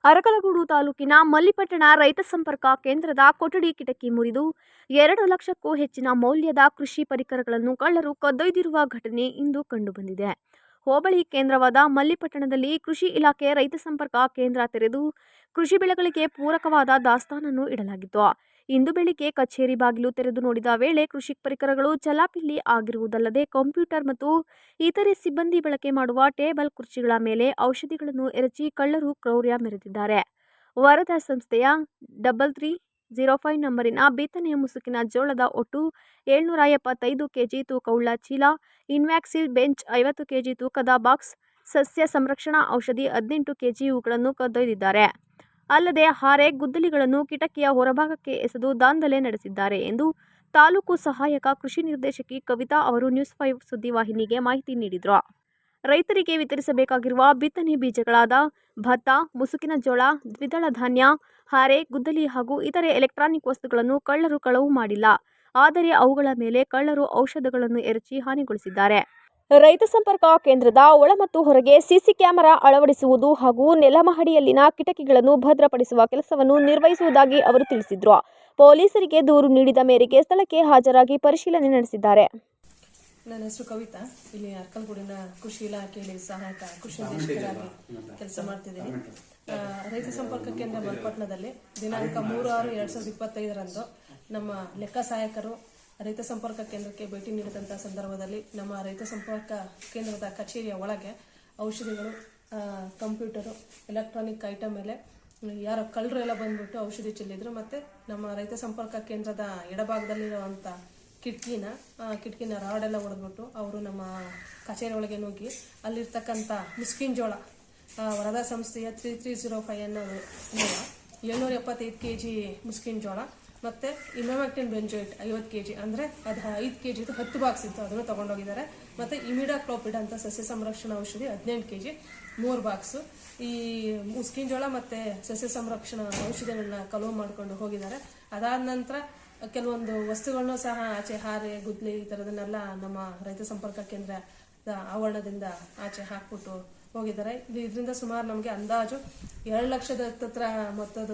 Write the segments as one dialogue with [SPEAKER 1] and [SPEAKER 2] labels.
[SPEAKER 1] ಅರಕಲಗೂಡು ತಾಲೂಕಿನ ಮಲ್ಲಿಪಟ್ಟಣ ರೈತ ಸಂಪರ್ಕ ಕೇಂದ್ರದ ಕೊಠಡಿ ಕಿಟಕಿ ಮುರಿದು 2 ಲಕ್ಷಕ್ಕೂ ಹೆಚ್ಚಿನ ಮೌಲ್ಯದ ಕೃಷಿ ಪರಿಕರಗಳನ್ನು ಕಳ್ಳರು ಕದ್ದೊಯ್ದಿರುವ ಘಟನೆ ಇಂದು ಕಂಡುಬಂದಿದೆ. ಹೋಬಳಿ ಕೇಂದ್ರವಾದ ಮಲ್ಲಿಪಟ್ಟಣದಲ್ಲಿ ಕೃಷಿ ಇಲಾಖೆ ರೈತ ಸಂಪರ್ಕ ಕೇಂದ್ರ ತೆರೆದು ಕೃಷಿ ಬೆಳೆಗಳಿಗೆ ಪೂರಕವಾದ ದಾಸ್ತಾನನ್ನು ಇಡಲಾಗಿತ್ತು. ಇಂದು ಬೆಳಿಗ್ಗೆ ಕಚೇರಿ ಬಾಗಿಲು ತೆರೆದು ನೋಡಿದ ವೇಳೆ ಕೃಷಿ ಪರಿಕರಗಳು ಚಲಾಪಿಲ್ಲಿ ಆಗಿರುವುದಲ್ಲದೆ ಕಂಪ್ಯೂಟರ್ ಮತ್ತು ಇತರೆ ಸಿಬ್ಬಂದಿ ಬಳಕೆ ಮಾಡುವ ಟೇಬಲ್ ಕುರ್ಚಿಗಳ ಮೇಲೆ ಔಷಧಿಗಳನ್ನು ಎರಚಿ ಕಳ್ಳರು ಕ್ರೌರ್ಯ ಮೆರೆದಿದ್ದಾರೆ. ವರದಾ ಸಂಸ್ಥೆಯ 3305 ನಂಬರಿನ ಬಿತ್ತನೆಯ ಮುಸುಕಿನ ಜೋಳದ ಒಟ್ಟು 775 ಕೆಜಿ ತೂಕವುಳ್ಳ ಚೀಲ, ಇನ್ವ್ಯಾಕ್ಸಿಲ್ ಬೆಂಚ್ 50 ಕೆಜಿ ತೂಕದ ಬಾಕ್ಸ್, ಸಸ್ಯ ಸಂರಕ್ಷಣಾ ಔಷಧಿ 18 ಕೆಜಿ ಇವುಗಳನ್ನು ಕದ್ದೊಯ್ದಿದ್ದಾರೆ. ಅಲ್ಲದೆ ಹಾರೆ ಗುದ್ದಲಿಗಳನ್ನು ಕಿಟಕಿಯ ಹೊರಭಾಗಕ್ಕೆ ಎಸೆದು ದಾಂಧಲೆ ನಡೆಸಿದ್ದಾರೆ ಎಂದು ತಾಲೂಕು ಸಹಾಯಕ ಕೃಷಿ ನಿರ್ದೇಶಕಿ ಕವಿತಾ ಅವರು ನ್ಯೂಸ್ 5 ಸುದ್ದಿವಾಹಿನಿಗೆ ಮಾಹಿತಿ ನೀಡಿದರು. ರೈತರಿಗೆ ವಿತರಿಸಬೇಕಾಗಿರುವ ಬಿತ್ತನೆ ಬೀಜಗಳಾದ ಭತ್ತ, ಮುಸುಕಿನ ಜೋಳ, ದ್ವಿದಳ ಧಾನ್ಯ, ಹಾರೆ, ಗುದ್ದಲಿ ಹಾಗೂ ಇತರೆ ಎಲೆಕ್ಟ್ರಾನಿಕ್ ವಸ್ತುಗಳನ್ನು ಕಳ್ಳರು ಕಳವು ಮಾಡಿಲ್ಲ. ಆದರೆ ಅವುಗಳ ಮೇಲೆ ಕಳ್ಳರು ಔಷಧಗಳನ್ನು ಎರಚಿ ಹಾನಿಗೊಳಿಸಿದ್ದಾರೆ. ರೈತ ಸಂಪರ್ಕ ಕೇಂದ್ರದ ಒಳ ಮತ್ತು ಹೊರಗೆ ಸಿಸಿ ಕ್ಯಾಮೆರಾ ಅಳವಡಿಸುವುದು ಹಾಗೂ ನೆಲಮಹಡಿಯಲ್ಲಿನ ಕಿಟಕಿಗಳನ್ನು ಭದ್ರಪಡಿಸುವ ಕೆಲಸವನ್ನು ನಿರ್ವಹಿಸುವುದಾಗಿ ಅವರು ತಿಳಿಸಿದರು. ಪೊಲೀಸರಿಗೆ ದೂರು ನೀಡಿದ ಮೇರೆಗೆ ಸ್ಥಳಕ್ಕೆ ಹಾಜರಾಗಿ ಪರಿಶೀಲನೆ ನಡೆಸಿದ್ದಾರೆ.
[SPEAKER 2] ನನ್ನ ಹೆಸರು ಕವಿತಾ. ಇಲ್ಲಿ ಅರಕಲಗೂಡಿನ ಕೃಷಿ ಇಲಾಖೆಯಲ್ಲಿ ಸಹಾಯಕ ಕೃಷಿ ನಿರ್ದೇಶಕರಾಗಿ ಕೆಲಸ ಮಾಡ್ತಿದ್ದೀನಿ. ರೈತ ಸಂಪರ್ಕ ಕೇಂದ್ರ ಮಲ್ಲಿಪಟ್ಟಣದಲ್ಲಿ ದಿನಾಂಕ 3/6/2025 ನಮ್ಮ ಲೆಕ್ಕ ಸಹಾಯಕರು ರೈತ ಸಂಪರ್ಕ ಕೇಂದ್ರಕ್ಕೆ ಭೇಟಿ ನೀಡಿದಂಥ ಸಂದರ್ಭದಲ್ಲಿ ನಮ್ಮ ರೈತ ಸಂಪರ್ಕ ಕೇಂದ್ರದ ಕಚೇರಿಯ ಒಳಗೆ ಔಷಧಿಗಳು, ಕಂಪ್ಯೂಟರು, ಎಲೆಕ್ಟ್ರಾನಿಕ್ ಐಟಮ್ ಮೇಲೆ ಯಾರೋ ಕಳ್ಳರು ಎಲ್ಲ ಬಂದ್ಬಿಟ್ಟು ಔಷಧಿ ಚೆಲ್ಲಿದ್ರು. ಮತ್ತು ನಮ್ಮ ರೈತ ಸಂಪರ್ಕ ಕೇಂದ್ರದ ಎಡಭಾಗದಲ್ಲಿರುವಂಥ ಕಿಟಕಿನ ರಾಡೆಲ್ಲ ಹೊಡೆದ್ಬಿಟ್ಟು ಅವರು ನಮ್ಮ ಕಚೇರಿ ಒಳಗೆ ನುಗ್ಗಿ ಅಲ್ಲಿರ್ತಕ್ಕಂಥ ಮುಸ್ಕಿನ್ ಜೋಳ, ವರದಾ ಸಂಸ್ಥೆಯ 3305 ಅನ್ನೋ 775 ಕೆಜಿ ಮುಸ್ಕಿನ್ ಜೋಳ ಮತ್ತು ಇಮ್ಯಾಕ್ಟಿನ್ ಬೆಂಜೋಯಿಟ್ 50 ಕೆಜಿ, ಅಂದರೆ ಅದು 5 ಕೆಜಿದು 10 ಬಾಕ್ಸ್ ಇತ್ತು, ಅದನ್ನು ತೊಗೊಂಡೋಗಿದ್ದಾರೆ. ಮತ್ತು ಇಮಿಡಾಕ್ಲೋಪಿಡ್ ಅಂತ ಸಸ್ಯ ಸಂರಕ್ಷಣಾ ಔಷಧಿ 18 ಕೆಜಿ 3 ಬಾಕ್ಸು, ಈ ಮುಸ್ಕಿನ್ ಜೋಳ ಮತ್ತು ಸಸ್ಯ ಸಂರಕ್ಷಣಾ ಔಷಧಿಗಳನ್ನ ಕಳುವು ಮಾಡಿಕೊಂಡು ಹೋಗಿದ್ದಾರೆ. ಅದಾದ ನಂತರ ಕೆಲವೊಂದು ವಸ್ತುಗಳನ್ನು ಸಹ ಆಚೆ ಹಾರೆ, ಗುದ್ಲಿ ಈ ಥರದನ್ನೆಲ್ಲ ನಮ್ಮ ರೈತ ಸಂಪರ್ಕ ಕೇಂದ್ರದ ಆವರಣದಿಂದ ಆಚೆ ಹಾಕ್ಬಿಟ್ಟು ಹೋಗಿದ್ದಾರೆ. ಇದರಿಂದ ಸುಮಾರು ನಮಗೆ ಅಂದಾಜು 2 ಲಕ್ಷದ ಹತ್ತಿರ ಮೊತ್ತದ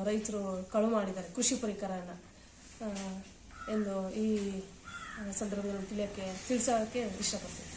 [SPEAKER 2] ರೈತರು ಕಳುವು ಮಾಡಿದ್ದಾರೆ ಕೃಷಿ ಪರಿಕರನ ಎಂದು ಈ ಸಂದರ್ಭದಲ್ಲಿ ತಿಳಿಸೋಕ್ಕೆ ಇಷ್ಟಪಡ್ತೀನಿ.